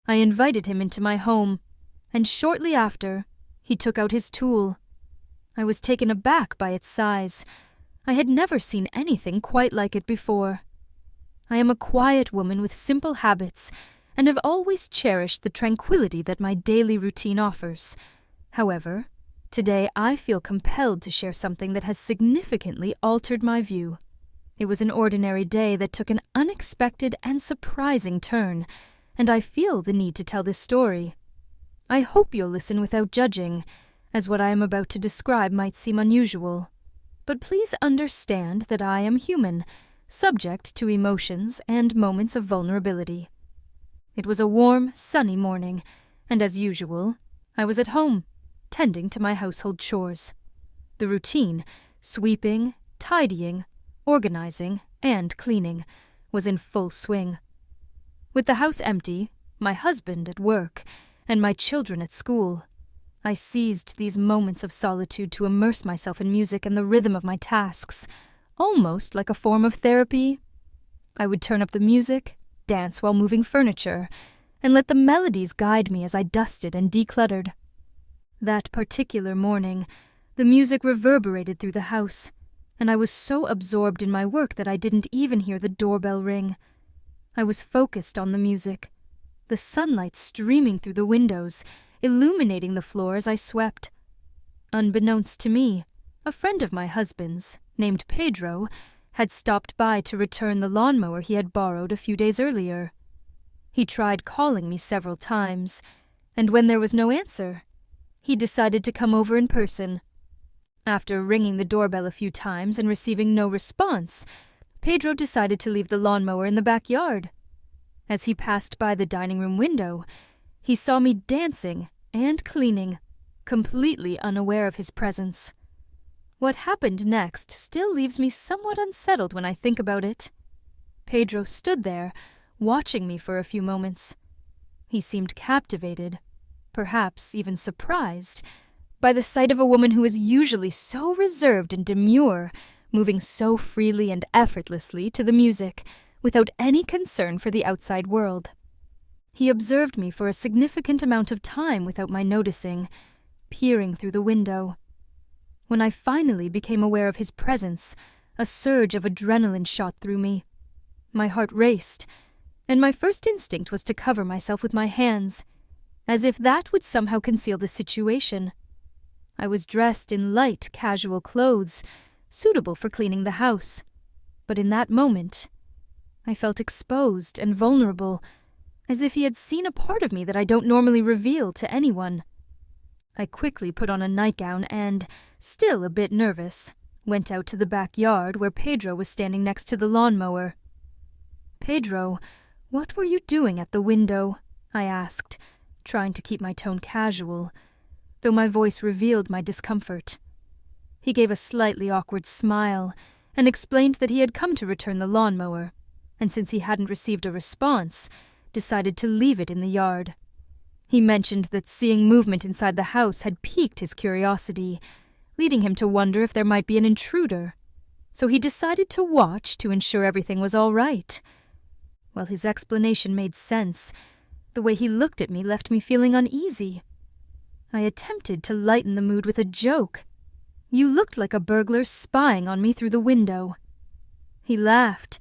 I invited him into my home, and shortly after, he took out his tool. I was taken aback by its size. I had never seen anything quite like it before. I am a quiet woman with simple habits, and have always cherished the tranquility that my daily routine offers. However, today I feel compelled to share something that has significantly altered my view. It was an ordinary day that took an unexpected and surprising turn, and I feel the need to tell this story. I hope you'll listen without judging, as what I am about to describe might seem unusual. But please understand that I am human, subject to emotions and moments of vulnerability. It was a warm, sunny morning, and as usual, I was at home, tending to my household chores. The routine, sweeping, tidying, organizing, and cleaning, was in full swing. With the house empty, my husband at work, and my children at school, I seized these moments of solitude to immerse myself in music and the rhythm of my tasks, almost like a form of therapy. I would turn up the music, dance while moving furniture, and let the melodies guide me as I dusted and decluttered. That particular morning, the music reverberated through the house, and I was so absorbed in my work that I didn't even hear the doorbell ring. I was focused on the music, the sunlight streaming through the windows, illuminating the floor as I swept. Unbeknownst to me, a friend of my husband's, named Pedro, had stopped by to return the lawnmower he had borrowed a few days earlier. He tried calling me several times, and when there was no answer, he decided to come over in person. After ringing the doorbell a few times and receiving no response, Pedro decided to leave the lawnmower in the backyard. As he passed by the dining room window, he saw me dancing and cleaning, completely unaware of his presence. What happened next still leaves me somewhat unsettled when I think about it. Pedro stood there, watching me for a few moments. He seemed captivated, perhaps even surprised, by the sight of a woman who is usually so reserved and demure, moving so freely and effortlessly to the music, without any concern for the outside world. He observed me for a significant amount of time without my noticing, peering through the window. When I finally became aware of his presence, a surge of adrenaline shot through me. My heart raced, and my first instinct was to cover myself with my hands, as if that would somehow conceal the situation. I was dressed in light, casual clothes, suitable for cleaning the house, but in that moment, I felt exposed and vulnerable, as if he had seen a part of me that I don't normally reveal to anyone. I quickly put on a nightgown and, still a bit nervous, went out to the backyard where Pedro was standing next to the lawnmower. "Pedro, what were you doing at the window?" I asked, trying to keep my tone casual, though my voice revealed my discomfort. He gave a slightly awkward smile and explained that he had come to return the lawnmower, and since he hadn't received a response, decided to leave it in the yard. He mentioned that seeing movement inside the house had piqued his curiosity, leading him to wonder if there might be an intruder, so he decided to watch to ensure everything was all right. While his explanation made sense, the way he looked at me left me feeling uneasy. I attempted to lighten the mood with a joke. "You looked like a burglar spying on me through the window." He laughed,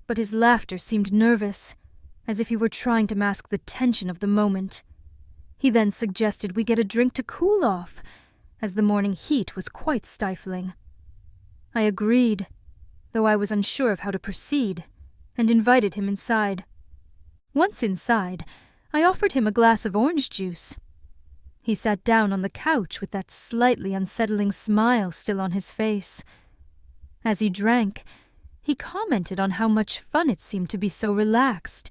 but his laughter seemed nervous, as if he were trying to mask the tension of the moment. He then suggested we get a drink to cool off, as the morning heat was quite stifling. I agreed, though I was unsure of how to proceed, and invited him inside. Once inside, I offered him a glass of orange juice. He sat down on the couch with that slightly unsettling smile still on his face. As he drank, he commented on how much fun it seemed to be so relaxed,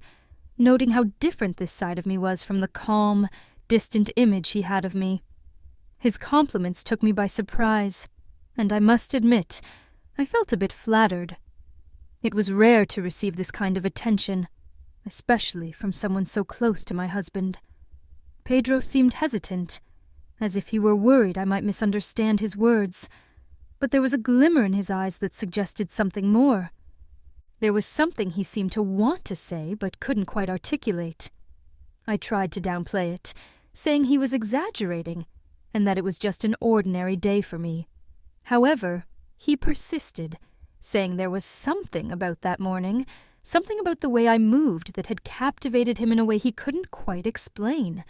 noting how different this side of me was from the calm, distant image he had of me. His compliments took me by surprise, and I must admit, I felt a bit flattered. It was rare to receive this kind of attention, especially from someone so close to my husband. Pedro seemed hesitant, as if he were worried I might misunderstand his words, but there was a glimmer in his eyes that suggested something more. There was something he seemed to want to say but couldn't quite articulate. I tried to downplay it, saying he was exaggerating and that it was just an ordinary day for me. However, he persisted, saying there was something about that morning, something about the way I moved that had captivated him in a way he couldn't quite explain.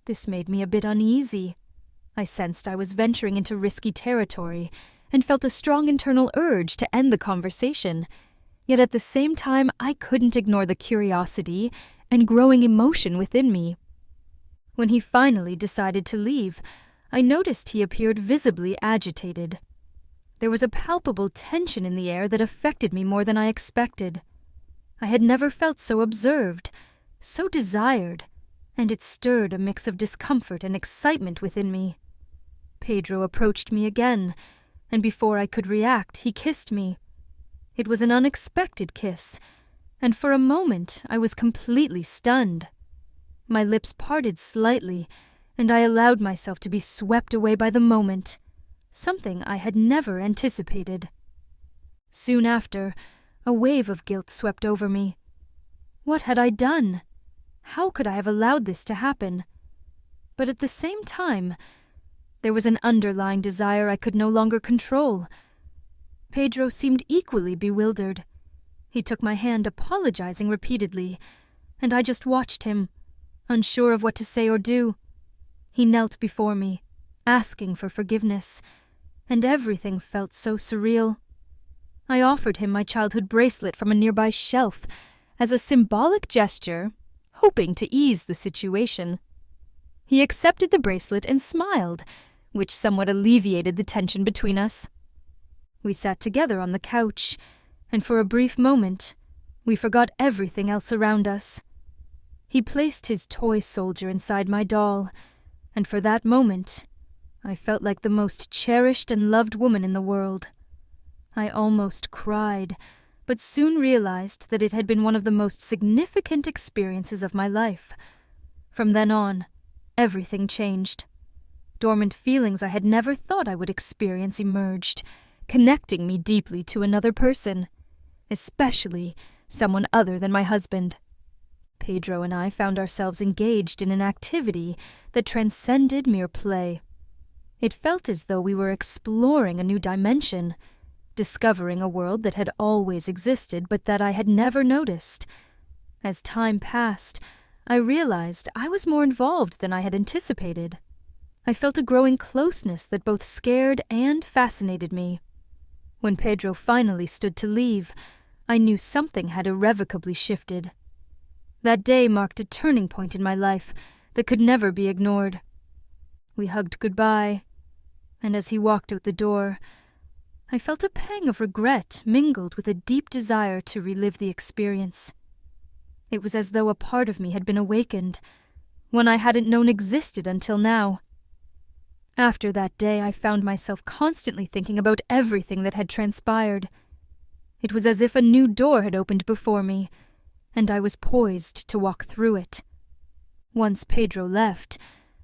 This made me a bit uneasy. I sensed I was venturing into risky territory and felt a strong internal urge to end the conversation. Yet at the same time, I couldn't ignore the curiosity and growing emotion within me. When he finally decided to leave, I noticed he appeared visibly agitated. There was a palpable tension in the air that affected me more than I expected. I had never felt so observed, so desired, and it stirred a mix of discomfort and excitement within me. Pedro approached me again, and before I could react, he kissed me. It was an unexpected kiss, and for a moment I was completely stunned. My lips parted slightly, and I allowed myself to be swept away by the moment, something I had never anticipated. Soon after, a wave of guilt swept over me. What had I done? How could I have allowed this to happen? But at the same time, there was an underlying desire I could no longer control. Pedro seemed equally bewildered. He took my hand, apologizing repeatedly, and I just watched him, unsure of what to say or do. He knelt before me, asking for forgiveness, and everything felt so surreal. I offered him my childhood bracelet from a nearby shelf as a symbolic gesture, hoping to ease the situation. He accepted the bracelet and smiled, which somewhat alleviated the tension between us. We sat together on the couch, and for a brief moment, we forgot everything else around us. He placed his toy soldier inside my doll, and for that moment, I felt like the most cherished and loved woman in the world. I almost cried, but soon realized that it had been one of the most significant experiences of my life. From then on, everything changed. Dormant feelings I had never thought I would experience emerged, connecting me deeply to another person, especially someone other than my husband. Pedro and I found ourselves engaged in an activity that transcended mere play. It felt as though we were exploring a new dimension, discovering a world that had always existed but that I had never noticed. As time passed, I realized I was more involved than I had anticipated. I felt a growing closeness that both scared and fascinated me. When Pedro finally stood to leave, I knew something had irrevocably shifted. That day marked a turning point in my life that could never be ignored. We hugged goodbye, and as he walked out the door, I felt a pang of regret mingled with a deep desire to relive the experience. It was as though a part of me had been awakened, one I hadn't known existed until now. After that day, I found myself constantly thinking about everything that had transpired. It was as if a new door had opened before me, and I was poised to walk through it. Once Pedro left,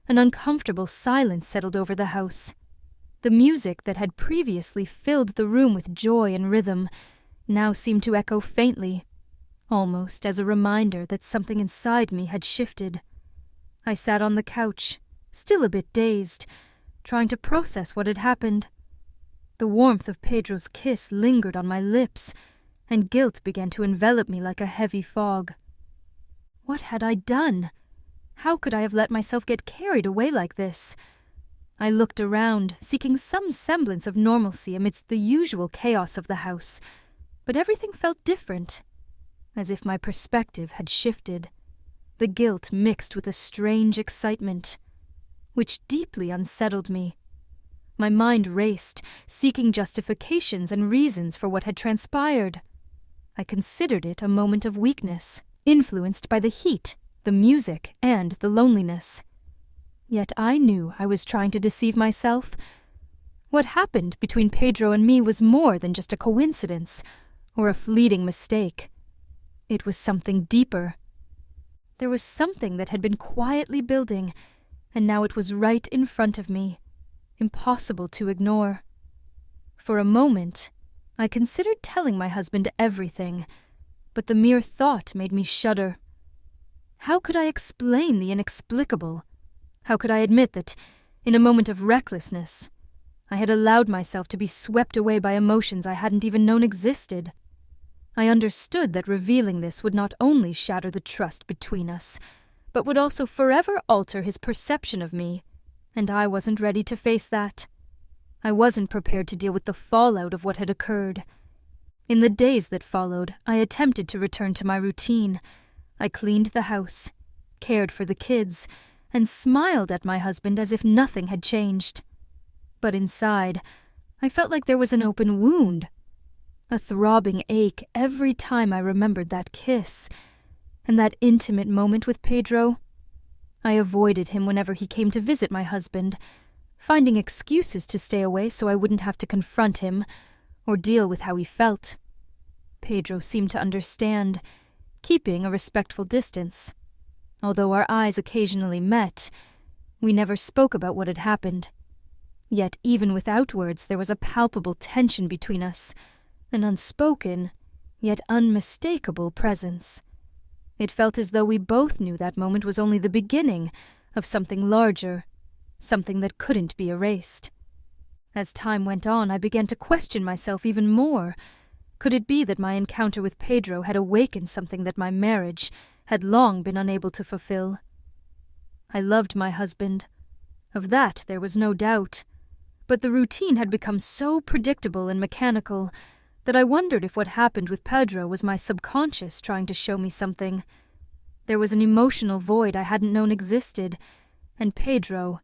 an uncomfortable silence settled over the house. The music that had previously filled the room with joy and rhythm now seemed to echo faintly, almost as a reminder that something inside me had shifted. I sat on the couch, still a bit dazed, trying to process what had happened. The warmth of Pedro's kiss lingered on my lips, and guilt began to envelop me like a heavy fog. What had I done? How could I have let myself get carried away like this? I looked around, seeking some semblance of normalcy amidst the usual chaos of the house, but everything felt different, as if my perspective had shifted. The guilt mixed with a strange excitement, which deeply unsettled me. My mind raced, seeking justifications and reasons for what had transpired. I considered it a moment of weakness, influenced by the heat, the music, and the loneliness. Yet I knew I was trying to deceive myself. What happened between Pedro and me was more than just a coincidence or a fleeting mistake. It was something deeper. There was something that had been quietly building, and now it was right in front of me, impossible to ignore. For a moment, I considered telling my husband everything, but the mere thought made me shudder. How could I explain the inexplicable? How could I admit that, in a moment of recklessness, I had allowed myself to be swept away by emotions I hadn't even known existed? I understood that revealing this would not only shatter the trust between us, but would also forever alter his perception of me, and I wasn't ready to face that. I wasn't prepared to deal with the fallout of what had occurred. In the days that followed, I attempted to return to my routine. I cleaned the house, cared for the kids, and smiled at my husband as if nothing had changed. But inside, I felt like there was an open wound, a throbbing ache every time I remembered that kiss, and that intimate moment with Pedro. I avoided him whenever he came to visit my husband, finding excuses to stay away so I wouldn't have to confront him or deal with how he felt. Pedro seemed to understand, keeping a respectful distance. Although our eyes occasionally met, we never spoke about what had happened. Yet even without words there was a palpable tension between us, an unspoken, yet unmistakable presence. It felt as though we both knew that moment was only the beginning of something larger, something that couldn't be erased. As time went on, I began to question myself even more. Could it be that my encounter with Pedro had awakened something that my marriage had long been unable to fulfill? I loved my husband. Of that there was no doubt. But the routine had become so predictable and mechanical that I wondered if what happened with Pedro was my subconscious trying to show me something. There was an emotional void I hadn't known existed, and Pedro,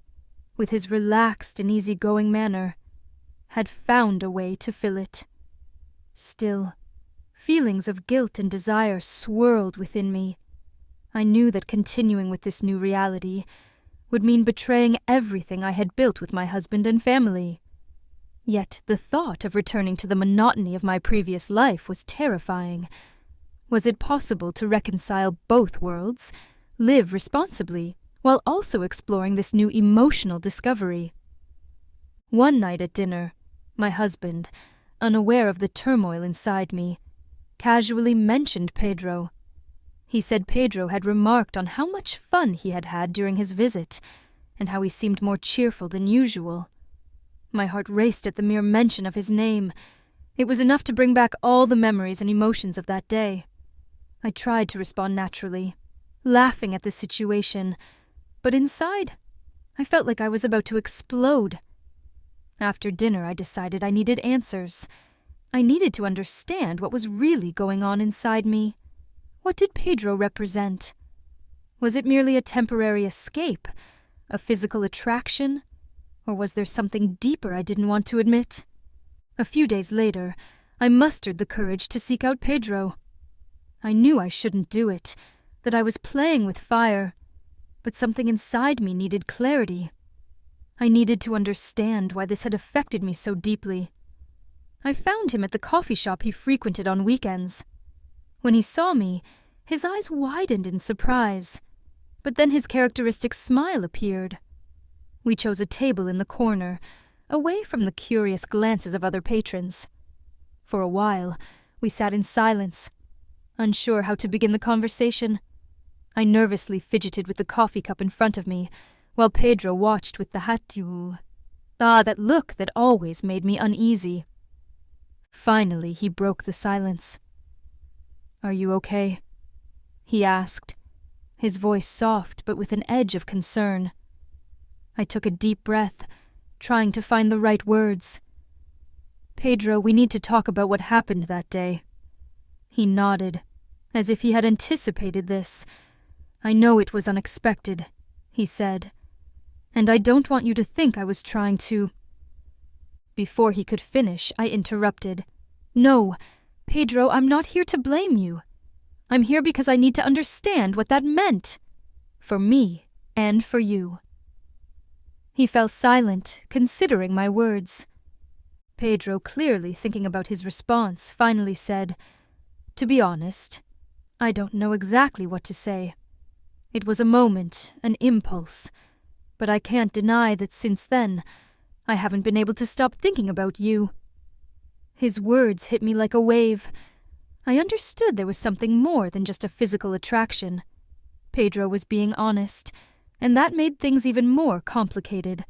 with his relaxed and easygoing manner, had found a way to fill it. Still, feelings of guilt and desire swirled within me. I knew that continuing with this new reality would mean betraying everything I had built with my husband and family. Yet the thought of returning to the monotony of my previous life was terrifying. Was it possible to reconcile both worlds, live responsibly, while also exploring this new emotional discovery? One night at dinner, my husband, unaware of the turmoil inside me, casually mentioned Pedro. He said Pedro had remarked on how much fun he had had during his visit, and how he seemed more cheerful than usual. My heart raced at the mere mention of his name. It was enough to bring back all the memories and emotions of that day. I tried to respond naturally, laughing at the situation, but inside, I felt like I was about to explode. After dinner, I decided I needed answers. I needed to understand what was really going on inside me. What did Pedro represent? Was it merely a temporary escape, a physical attraction, or was there something deeper I didn't want to admit? A few days later, I mustered the courage to seek out Pedro. I knew I shouldn't do it, that I was playing with fire, but something inside me needed clarity. I needed to understand why this had affected me so deeply. I found him at the coffee shop he frequented on weekends. When he saw me, his eyes widened in surprise, but then his characteristic smile appeared. We chose a table in the corner, away from the curious glances of other patrons. For a while, we sat in silence, unsure how to begin the conversation. I nervously fidgeted with the coffee cup in front of me, while Pedro watched with the hatu. That look that always made me uneasy. Finally, he broke the silence. "Are you okay?" he asked, his voice soft but with an edge of concern. I took a deep breath, trying to find the right words. "Pedro, we need to talk about what happened that day." He nodded, as if he had anticipated this. "I know it was unexpected," he said, "and I don't want you to think I was trying to—" Before he could finish, I interrupted. "No, Pedro, I'm not here to blame you. I'm here because I need to understand what that meant. For me and for you." He fell silent, considering my words. Pedro, clearly thinking about his response, finally said, "To be honest, I don't know exactly what to say. It was a moment, an impulse, but I can't deny that since then, I haven't been able to stop thinking about you." His words hit me like a wave. I understood there was something more than just a physical attraction. Pedro was being honest, and that made things even more complicated.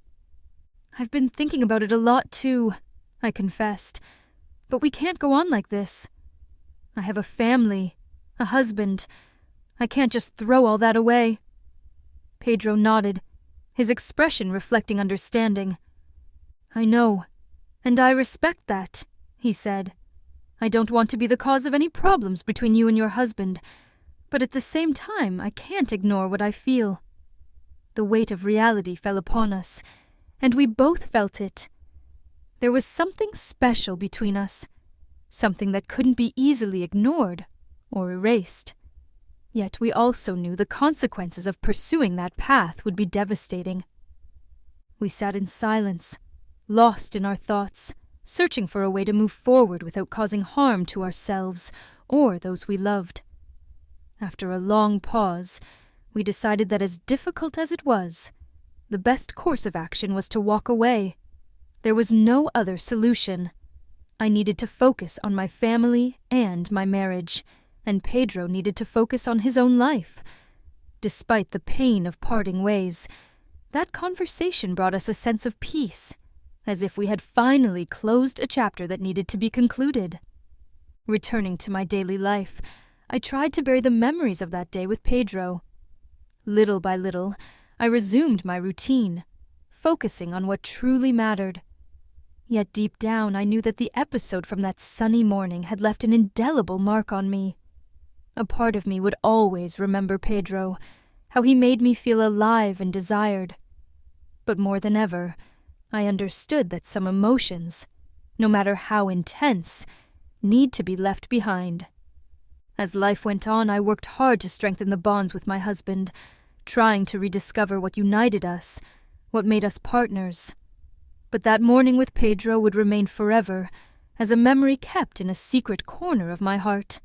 "I've been thinking about it a lot too," I confessed, "but we can't go on like this. I have a family, a husband. I can't just throw all that away." Pedro nodded, his expression reflecting understanding. "I know, and I respect that," he said. "I don't want to be the cause of any problems between you and your husband, but at the same time I can't ignore what I feel." The weight of reality fell upon us, and we both felt it. There was something special between us, something that couldn't be easily ignored or erased. Yet we also knew the consequences of pursuing that path would be devastating. We sat in silence, lost in our thoughts, searching for a way to move forward without causing harm to ourselves or those we loved. After a long pause, we decided that as difficult as it was, the best course of action was to walk away. There was no other solution. I needed to focus on my family and my marriage, and Pedro needed to focus on his own life. Despite the pain of parting ways, that conversation brought us a sense of peace, as if we had finally closed a chapter that needed to be concluded. Returning to my daily life, I tried to bury the memories of that day with Pedro. Little by little, I resumed my routine, focusing on what truly mattered. Yet deep down I knew that the episode from that sunny morning had left an indelible mark on me. A part of me would always remember Pedro, how he made me feel alive and desired. But more than ever, I understood that some emotions, no matter how intense, need to be left behind. As life went on, I worked hard to strengthen the bonds with my husband, trying to rediscover what united us, what made us partners. But that morning with Pedro would remain forever, as a memory kept in a secret corner of my heart.